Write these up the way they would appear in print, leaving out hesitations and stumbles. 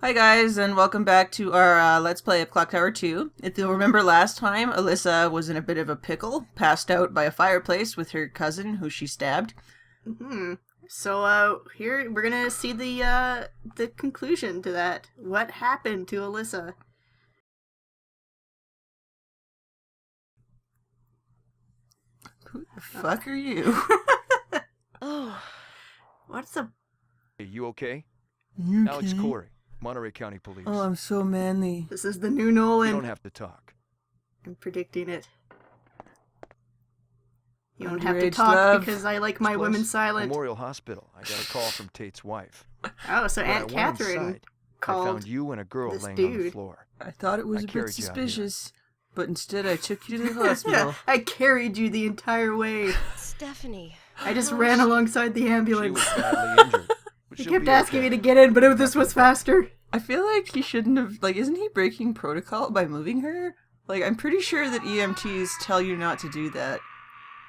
Hi guys, and welcome back to our Let's Play of Clock Tower 2. If you'll remember last time, Alyssa was in a bit of a pickle, passed out by a fireplace with her cousin who she stabbed. So, here we're gonna see the conclusion to that. What happened to Alyssa? Who the fuck are you? Oh, what's a... Hey, you okay? Okay. Alex Corey, Monterey County Police. Oh, I'm so manly. This is the new Nolan. You don't have to talk. I'm predicting it. You don't have to Underage talk love. because I like my women silent. Memorial Hospital. I got a call from Tate's wife. Oh, so When Aunt I went Catherine inside, I called found you and a girl this laying on the dude. floor. I thought it was I a bit carried you out here. suspicious, but instead I took you to the hospital. I carried you the entire way. Stephanie. I just ran alongside the She ambulance. was badly injured. But He she'll kept be asking me okay. to get in, but this was faster. I feel like he shouldn't have, isn't he breaking protocol by moving her? I'm pretty sure that EMTs tell you not to do that.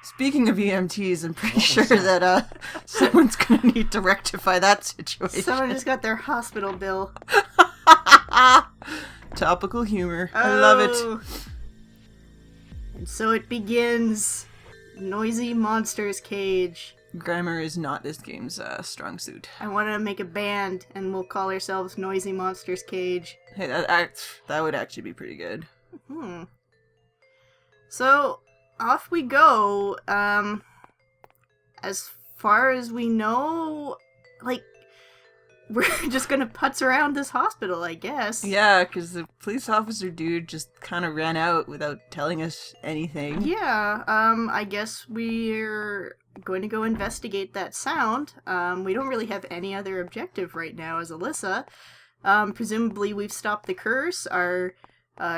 Speaking of EMTs, I'm pretty sure that someone's gonna need to rectify that situation. Someone just got their hospital bill. Topical humor. I love it. And so it begins. Noisy Monsters Cage. Grammar is not this game's strong suit. I want to make a band, and we'll call ourselves Noisy Monsters Cage. Hey, that would actually be pretty good. So, off we go. As far as we know, we're just gonna putz around this hospital, I guess. Yeah, because the police officer dude just kind of ran out without telling us anything. Yeah, I guess we're going to go investigate that sound. We don't really have any other objective right now as Alyssa. Presumably we've stopped the curse. Our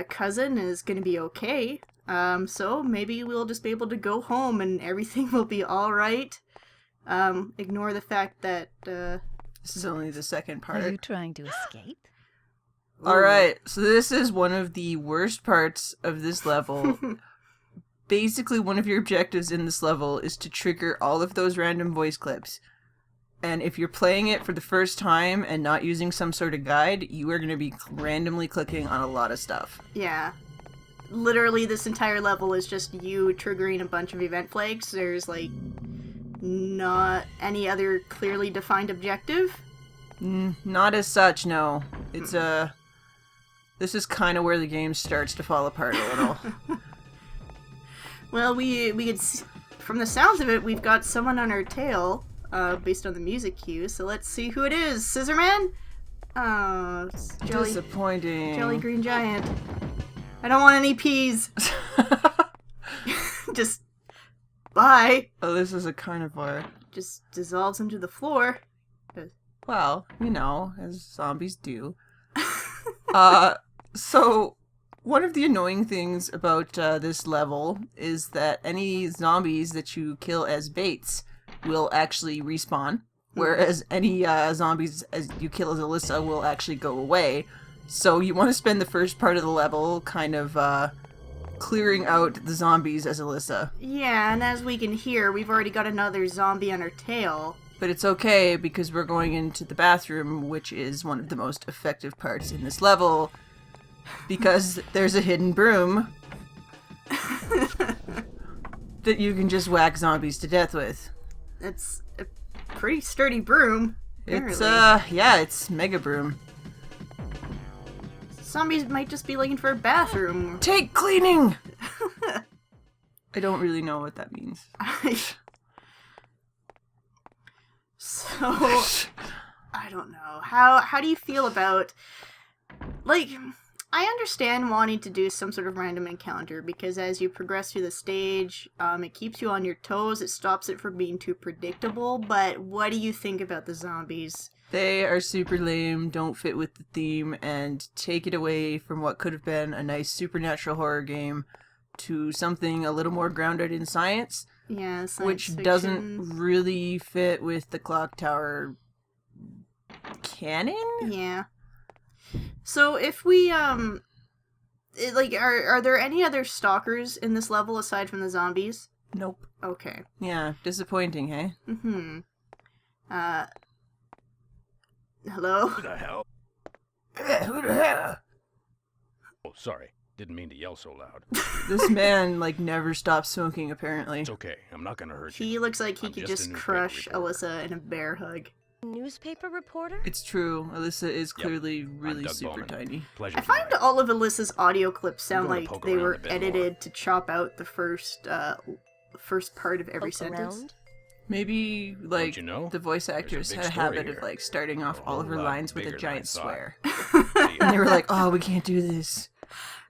cousin is going to be okay. So maybe we'll just be able to go home and everything will be alright. Ignore the fact that, This is only the second part. Are you trying to escape? Alright, so this is one of the worst parts of this level. Basically, one of your objectives in this level is to trigger all of those random voice clips. And if you're playing it for the first time and not using some sort of guide, you are going to be randomly clicking on a lot of stuff. Yeah. Literally, this entire level is just you triggering a bunch of event flags. There's, not any other clearly defined objective. Not as such, no. It's, this is kind of where the game starts to fall apart a little. Well, we could from the sounds of it, we've got someone on our tail, based on the music cue, so let's see who it is. Scissorman? Oh, it's Disappointing. Jelly Green Giant. I don't want any peas. Just, bye. Oh, this is a carnivore. Just dissolves into the floor. Well, as zombies do. So, one of the annoying things about this level is that any zombies that you kill as baits will actually respawn, whereas any zombies as you kill as Alyssa will actually go away. So you want to spend the first part of the level kind of clearing out the zombies as Alyssa. Yeah, and as we can hear, we've already got another zombie on our tail. But it's okay because we're going into the bathroom, which is one of the most effective parts in this level, because there's a hidden broom that you can just whack zombies to death with. It's a pretty sturdy broom. It's, apparently. it's Mega Broom. Zombies might just be looking for a bathroom. Take cleaning! I don't really know what that means. So, I don't know. How do you feel about, I understand wanting to do some sort of random encounter, because as you progress through the stage, it keeps you on your toes, it stops it from being too predictable, but what do you think about the zombies? They are super lame, don't fit with the theme, and take it away from what could have been a nice supernatural horror game to something a little more grounded in science. Yeah, science which fiction. doesn't really fit with the Clock Tower canon? Yeah. So if we, are there any other stalkers in this level aside from the zombies? Nope. Okay. Yeah, disappointing, hey? Hello? Who the hell? Who the hell? Oh, sorry. Didn't mean to yell so loud. This man, like, never stops smoking, apparently. It's okay. I'm not gonna hurt you. He looks like he I'm could just a just newspaper crush reporter. Alyssa in a bear hug. Newspaper reporter? It's true. Alyssa is Yep. clearly really Doug super Bowman. tiny. Pleasure. I find all of Alyssa's audio clips sound gonna like poke they around were a bit edited more. to chop out the first part of every Poke sentence. around? Maybe, like, you know? the voice There's a actress big had a story habit here. of, like, starting off A all of her whole lot lines with a bigger than I giant thought. swear. See ya. And they were like, oh, we can't do this.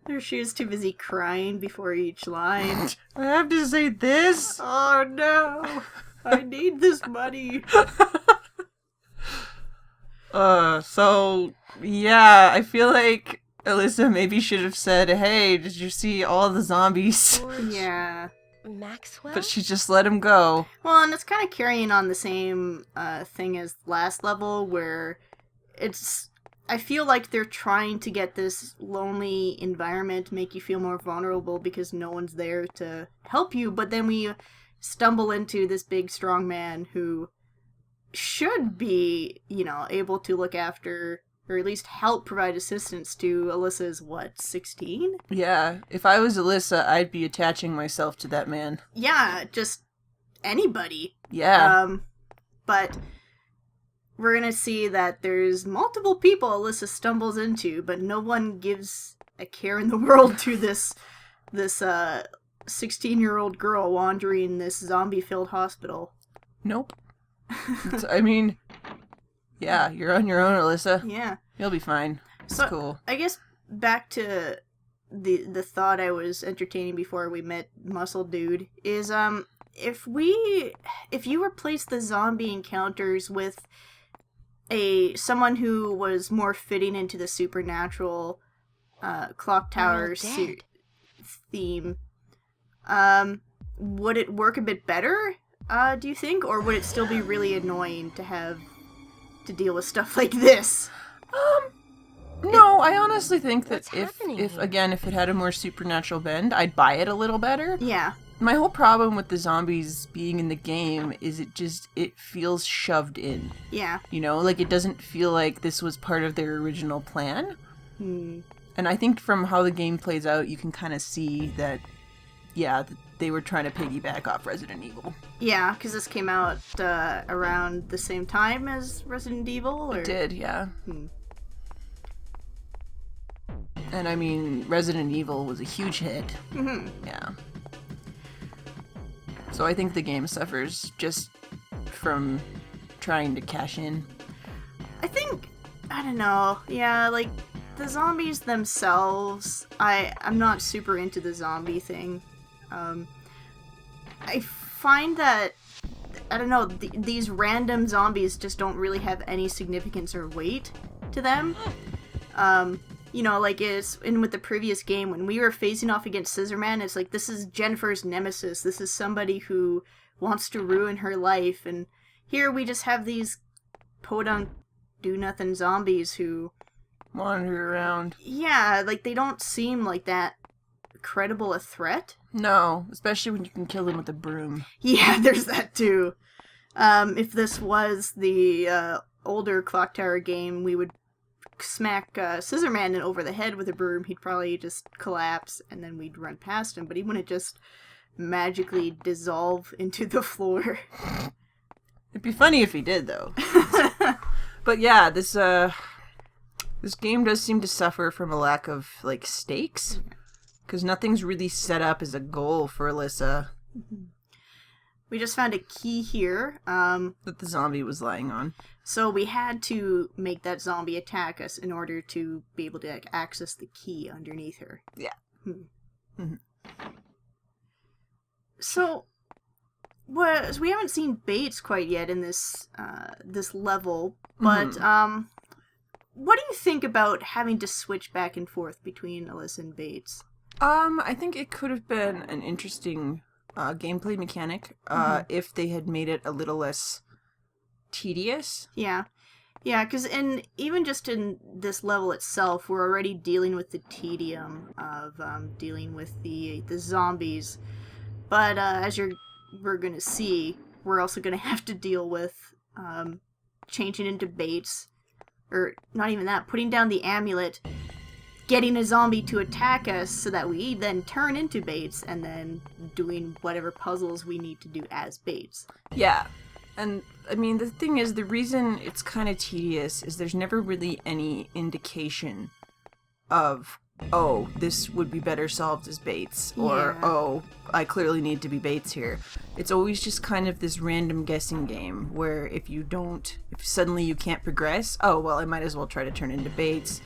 Or she was too busy crying before each line. I have to say this? Oh no! I need this money. So, yeah, I feel like Alyssa maybe should have said, hey, did you see all the zombies? George Yeah. Maxwell? But she just let him go. Well, and it's kind of carrying on the same thing as last level, where it's. I feel like they're trying to get this lonely environment to make you feel more vulnerable because no one's there to help you, but then we stumble into this big, strong man who should be, able to look after, or at least help provide assistance to Alyssa's, 16? Yeah, if I was Alyssa, I'd be attaching myself to that man. Yeah, just anybody. Yeah. But we're gonna see that there's multiple people Alyssa stumbles into, but no one gives a care in the world to this 16-year-old girl wandering this zombie-filled hospital. Nope. I mean, yeah, you're on your own, Alyssa. Yeah. You'll be fine. It's So, cool. I guess back to the thought I was entertaining before we met Muscle Dude is if you replace the zombie encounters with someone who was more fitting into the supernatural clock tower dead. theme, would it work a bit better? Do you think, or would it still be really annoying to have to deal with stuff like this? No, I honestly think that What's if happening if here? again, if it had a more supernatural bend, I'd buy it a little better. Yeah. My whole problem with the zombies being in the game is it feels shoved in. Yeah. Like it doesn't feel like this was part of their original plan. Hmm. And I think from how the game plays out, you can kind of see that, yeah, they were trying to piggyback off Resident Evil. Yeah, because this came out around the same time as Resident Evil? Or? It did, yeah. Hmm. And I mean, Resident Evil was a huge hit. Mm-hmm. Yeah. So I think the game suffers just from trying to cash in. I think, I don't know, yeah, like, the zombies themselves, I'm not super into the zombie thing. I find that, I don't know, these random zombies just don't really have any significance or weight to them. Like it's with the previous game when we were facing off against Scissorman, it's like this is Jennifer's nemesis. This is somebody who wants to ruin her life, and here we just have these podunk do-nothing zombies who Wander around. yeah, like they don't seem like that credible a threat. No, especially when you can kill them with a broom. Yeah, there's that too. If this was the older Clock Tower game, we would smack Scissorman over the head with a broom. He'd probably just collapse, and then we'd run past him, but he wouldn't just magically dissolve into the floor. It'd be funny if he did, though. But yeah, this game does seem to suffer from a lack of, like, stakes. Because nothing's really set up as a goal for Alyssa We just found a key here. that the zombie was lying on. So we had to make that zombie attack us in order to be able to access the key underneath her. Yeah. Mhm. So, we haven't seen Bates quite yet in this this level, but what do you think about having to switch back and forth between Alyssa and Bates? I think it could have been an interesting gameplay mechanic if they had made it a little less tedious. Yeah. Yeah, because even just in this level itself, we're already dealing with the tedium of dealing with the zombies. But as we're going to see, we're also going to have to deal with changing into Bates, or not even that, putting down the amulet, getting a zombie to attack us so that we then turn into baits, and then doing whatever puzzles we need to do as baits. Yeah. And, I mean, the thing is, the reason it's kind of tedious is there's never really any indication of, oh, this would be better solved as baits, or, Yeah. oh, I clearly need to be baits here. It's always just kind of this random guessing game, where if suddenly you can't progress, oh, well, I might as well try to turn into baits.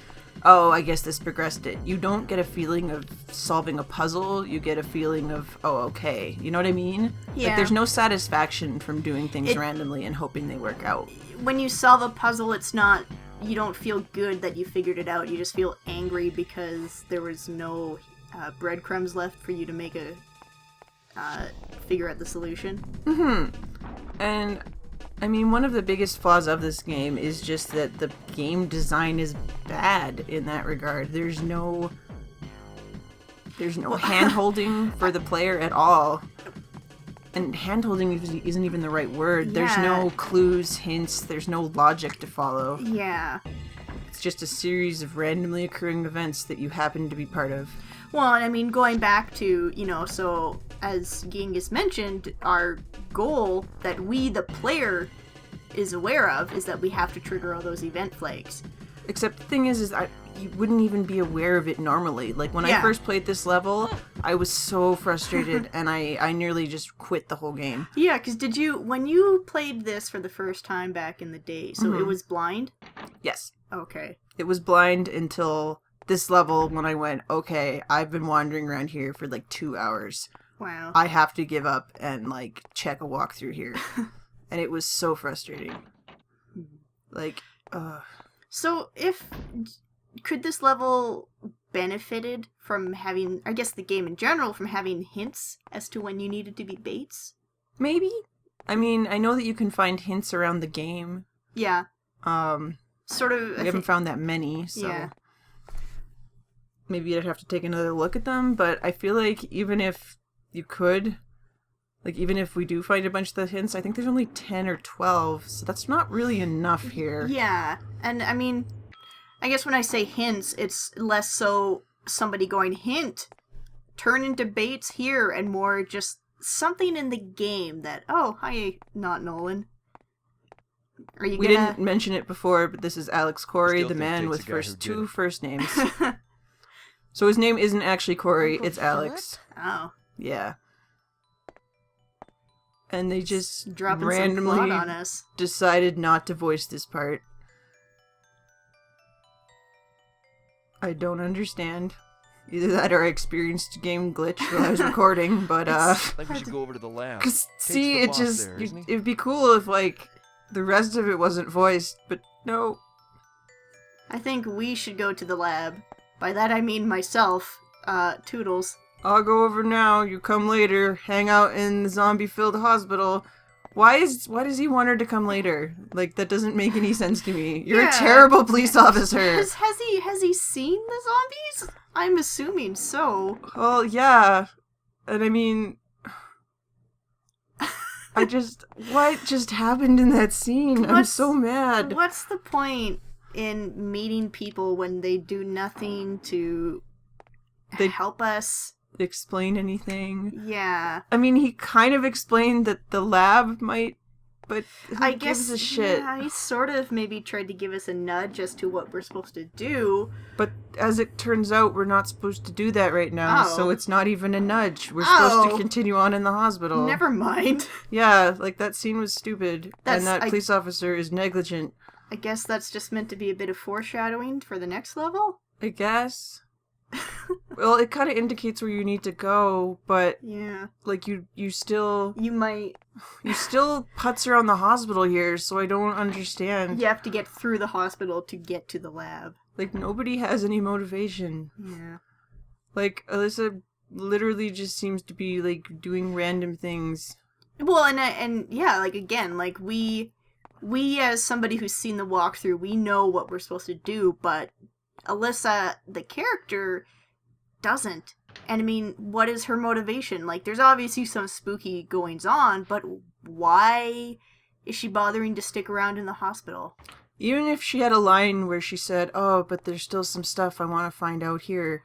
Oh, I guess this progressed it. You don't get a feeling of solving a puzzle, you get a feeling of, oh, okay. You know what I mean? Yeah. Like, there's no satisfaction from doing things randomly and hoping they work out. When you solve a puzzle, it's not, you don't feel good that you figured it out. You just feel angry because there was no breadcrumbs left for you to make a figure out the solution. And, I mean, one of the biggest flaws of this game is just that the game design is bad in that regard. There's no hand-holding for the player at all. And hand-holding isn't even the right word. There's Yeah. no clues, hints, there's no logic to follow. Yeah. It's just a series of randomly occurring events that you happen to be part of. Well, and I mean, going back to, so as Genghis mentioned, our goal that we, the player, is aware of is that we have to trigger all those event flags. Except the thing is you wouldn't even be aware of it normally. Like, when I first played this level, I was so frustrated, and I nearly just quit the whole game. Yeah, because when you played this for the first time back in the day, so it was blind? Yes. Okay. It was blind until this level when I went, okay, I've been wandering around here for like 2 hours. Wow. I have to give up and like check a walkthrough here. And it was so frustrating. Like, So could this level benefited from having, I guess the game in general, from having hints as to when you needed to be baits? maybe? I mean, I know that you can find hints around the game. Yeah. Sort of. We haven't found that many, so Yeah. maybe I'd have to take another look at them, but I feel like even if you could, like, even if we do find a bunch of the hints, I think there's only 10 or 12, so that's not really enough here. Yeah, and I mean, I guess when I say hints, it's less so somebody going, hint, turn into baits here, and more just something in the game that, oh, hi, not Nolan. Are you We gonna... didn't mention it before, but this is Alex Corey, Still the think man Tate's with the guy who first did two it. first names. So his name isn't actually Corey, Uncle it's Alex. Oh, Yeah. And they just dropping some randomly plot on us. decided not to voice this part. I don't understand. Either that or I experienced a game glitch while I was recording, but I think we should go over to the lab. cause Tate's see, the it boss just there, isn't he? it'd be cool if like the rest of it wasn't voiced, but no. I think we should go to the lab. By that I mean myself, Toodles. I'll go over now. You come later. Hang out in the zombie-filled hospital. Why does he want her to come later? Like, that doesn't make any sense to me. You're Yeah. a terrible police officer. Has he seen the zombies? I'm assuming so. Well, yeah. And I mean, what just happened in that scene? I'm What's- so mad. What's the point in meeting people when they do nothing to They- help us? Explain anything? Yeah. I mean, he kind of explained that the lab might, but who I gives guess a shit? Yeah, he sort of maybe tried to give us a nudge as to what we're supposed to do. But as it turns out, we're not supposed to do that right now, Oh. so it's not even a nudge. We're supposed to Oh. continue on in the hospital. Never mind. Yeah, like that scene was stupid, and that I police officer is negligent. I guess that's just meant to be a bit of foreshadowing for the next level? I guess. Well, it kind of indicates where you need to go, but Yeah. like you still You might... putz around the hospital here, so I don't understand. You have to get through the hospital to get to the lab. Like nobody has any motivation. Yeah. Like Alyssa literally just seems to be like doing random things. Well, and yeah, like again, like we as somebody who's seen the walkthrough, we know what we're supposed to do, but Alyssa, the character, doesn't. And I mean, what is her motivation? Like, there's obviously some spooky goings on, but why is she bothering to stick around in the hospital? even if she had a line where she said, "Oh, but there's still some stuff I want to find out here,"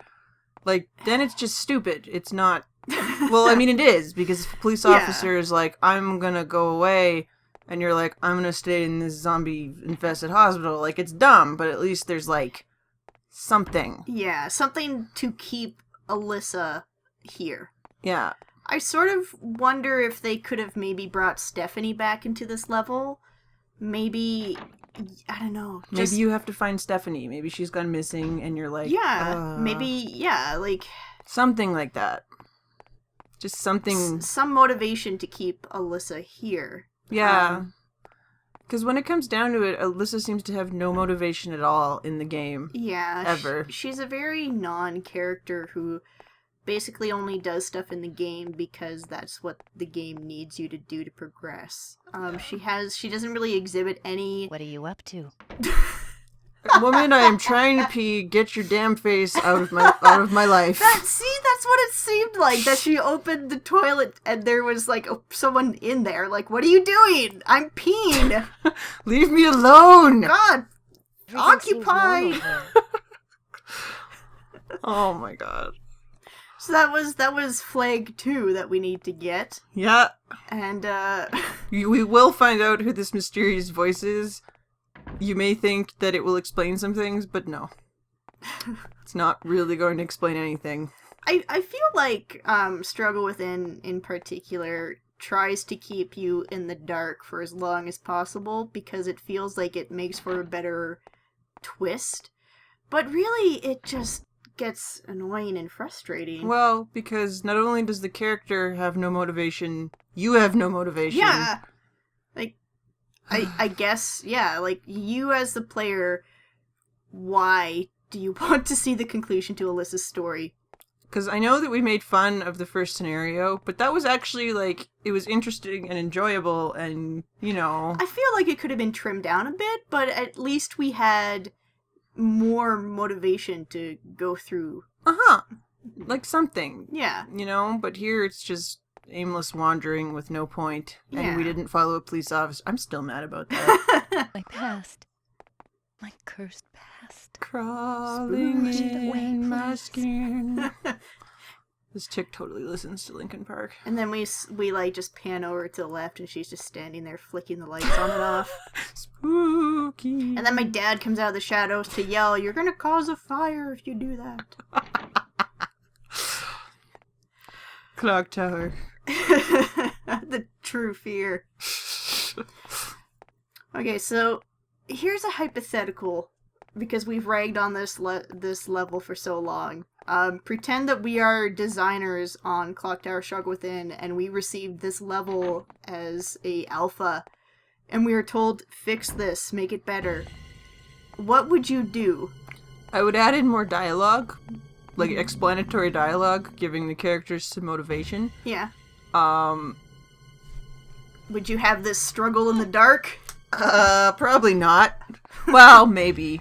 like, then it's just stupid. It's not. Well, I mean, it is, because if a police officer is like, "I'm gonna go away," and you're like, "I'm gonna stay in this zombie-infested hospital," like, it's dumb, but at least there's, like, something. Yeah, something to keep Alyssa here. Yeah. I sort of wonder if they could have maybe brought Stephanie back into this level. Maybe, I don't know. Maybe you have to find Stephanie. Maybe she's gone missing, and you're like, Yeah, maybe, yeah, like... something like that. Just something... some motivation to keep Alyssa here. Yeah. Because when it comes down to it, Alyssa seems to have no motivation at all in the game. Yeah. Ever. She's a very non-character who basically only does stuff in the game because that's what the game needs you to do to progress. She doesn't really exhibit any... What are you up to? Woman, I am trying to pee. Get your damn face out of my life. That's what it seemed like. That she opened the toilet and there was like someone in there. Like, what are you doing? I'm peeing. Leave me alone. God, Everything seems occupied. normal here. Oh my god. So that was flag 2 that we need to get. Yeah. And We will find out who this mysterious voice is. You may think that it will explain some things, but no. It's not really going to explain anything. I feel like Struggle Within in particular tries to keep you in the dark for as long as possible because it feels like it makes for a better twist. But really, it just gets annoying and frustrating. Well, because not only does the character have no motivation, you have no motivation. Yeah. Like, I guess, yeah, like, you as the player, why do you want to see the conclusion to Alyssa's story? Because I know that we made fun of the first scenario, but that was actually, like, it was interesting and enjoyable, and, you know... I feel like it could have been trimmed down a bit, but at least we had more motivation to go through. Uh-huh. Like something. Yeah. You know? But here it's just aimless wandering with no point, and we Yeah. didn't follow a police officer. I'm still mad about that. My past. My cursed past. Crawling Spooky the way, in my please. skin. This chick totally listens to Linkin Park. And then we like just pan over to the left and she's just standing there flicking the lights on and off. Spooky. And then my dad comes out of the shadows to yell, "You're gonna cause a fire if you do that." Clock tower. The true fear. Okay, so here's a hypothetical, because we've ragged on this level for so long. Pretend that we are designers on Clock Tower Struggle Within, and we received this level as a alpha, and we are told, fix this, make it better. What would you do? I would add in more dialogue, like explanatory dialogue, giving the characters some motivation. Yeah. Um, Would you have this struggle in the dark? Probably not. Well, maybe.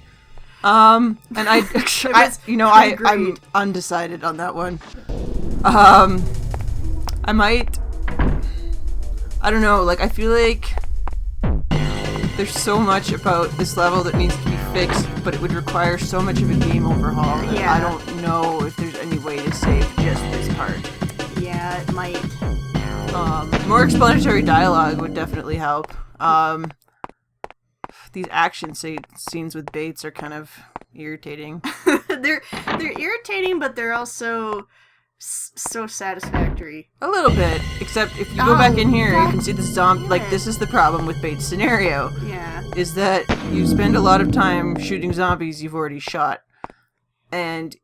And I'm agreed. undecided on that one. I might. I don't know. Like, I feel like there's so much about this level that needs to be fixed, but it would require so much of a game overhaul that Yeah. I don't know if there's any way to save just this part. Yeah, it might. More explanatory dialogue would definitely help. These action scenes with Bates are kind of irritating. they're irritating, but they're also so satisfactory. A little bit, except if you go back in here, you can see the zombie. Like, this is the problem with Bates' scenario, Yeah. is that you spend a lot of time shooting zombies you've already shot, and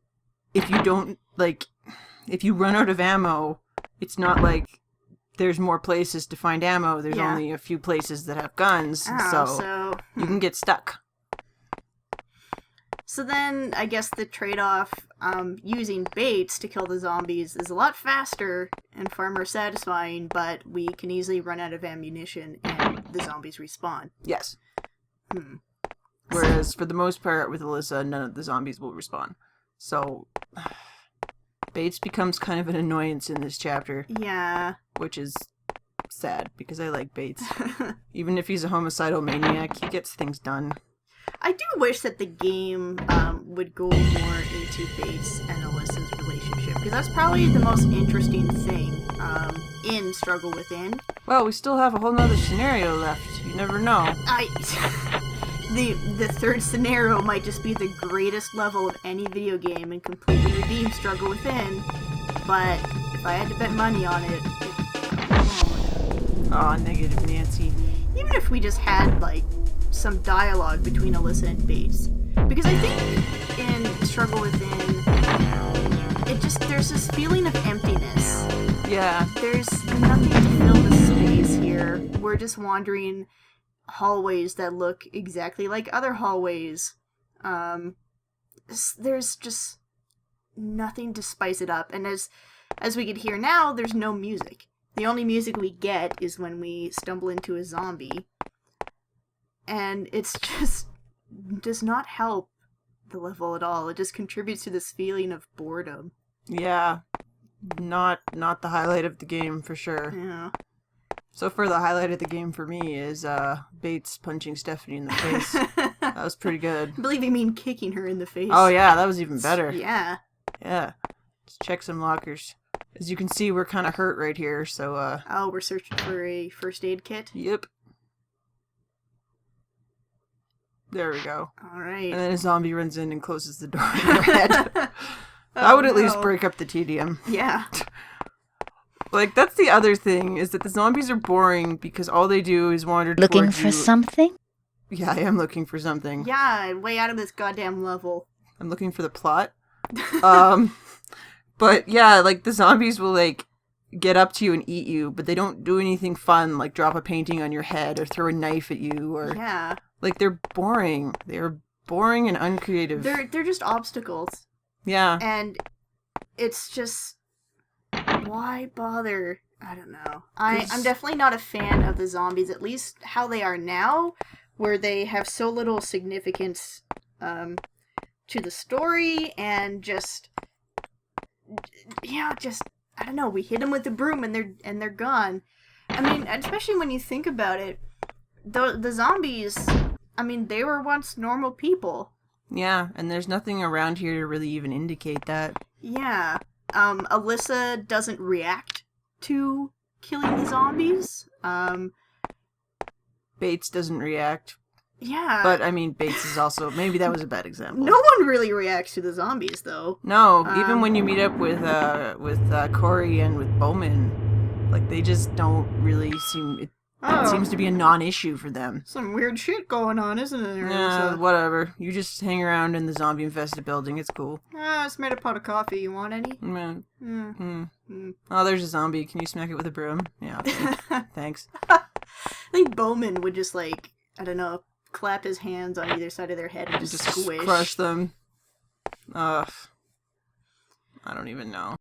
if you don't, like, if you run out of ammo, it's not like there's more places to find ammo. There's Yeah. only a few places that have guns, so you can get stuck. So then, I guess the trade-off, using Bates to kill the zombies is a lot faster and far more satisfying, but we can easily run out of ammunition and the zombies respawn. Yes. Whereas, for the most part, with Alyssa, none of the zombies will respawn. So, Bates becomes kind of an annoyance in this chapter, Yeah. which is sad, because I like Bates. Even if he's a homicidal maniac, he gets things done. I do wish that the game would go more into Bates and Alyssa's relationship, because that's probably the most interesting thing in Struggle Within. Well, we still have a whole nother scenario left. You never know. The third scenario might just be the greatest level of any video game and completely redeem Struggle Within, but if I had to bet money on it Aw, negative Nancy. even if we just had, like, some dialogue between Alyssa and Bates. Because I think in Struggle Within, there's this feeling of emptiness. Yeah. There's nothing to fill the space here. We're just wandering hallways that look exactly like other hallways. There's just nothing to spice it up. And as we can hear now, there's no music. The only music we get is when we stumble into a zombie. And it's just does not help the level at all. It just contributes to this feeling of boredom. Yeah. Not the highlight of the game for sure. Yeah. So far, the highlight of the game for me is Bates punching Stephanie in the face. That was pretty good. I believe you mean kicking her in the face. Oh yeah, that was even better. Yeah. Yeah. Let's check some lockers. As you can see, we're kind of hurt right here, so Oh, we're searching for a first aid kit? Yep. There we go. Alright. And then a zombie runs in and closes the door on your head. That would at least break up the tedium. Yeah. Like, that's the other thing, is that the zombies are boring because all they do is wander Looking towards for you. something? Yeah, I am looking for something. Yeah, way out of this goddamn level. I'm looking for the plot. But yeah, like, the zombies will, like, get up to you and eat you, but they don't do anything fun, like drop a painting on your head or throw a knife at you, or... Yeah. Like, they're boring. They're boring and uncreative. They're just obstacles. Yeah. And it's just... Why bother? I don't know. I'm definitely not a fan of the zombies, at least how they are now, where they have so little significance to the story, and just... Yeah, just... I don't know, we hit them with the broom and they're gone. I mean, especially when you think about it, the zombies, I mean, they were once normal people. Yeah, and there's nothing around here to really even indicate that. Yeah. Alyssa doesn't react to killing the zombies. Bates doesn't react. Yeah. But, I mean, Bates is also... Maybe that was a bad example. No one really reacts to the zombies, though. No, even when you meet up with Corey and with Bowman, like, they just don't really seem... It seems to be a non-issue for them. Some weird shit going on, isn't there? Yeah, whatever. You just hang around in the zombie-infested building. It's cool. It's made a pot of coffee. You want any? Oh, there's a zombie. Can you smack it with a broom? Yeah, okay. Thanks. I think Bowman would just, like, I don't know, clap his hands on either side of their head and just squish. Crush them. I don't even know.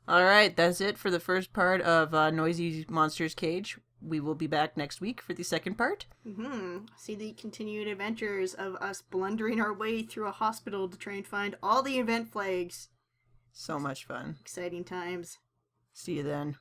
Alright, that's it for the first part of Noisy Monsters Cage. We will be back next week for the second part. See the continued adventures of us blundering our way through a hospital to try and find all the event flags. So much fun. Exciting times. See you then.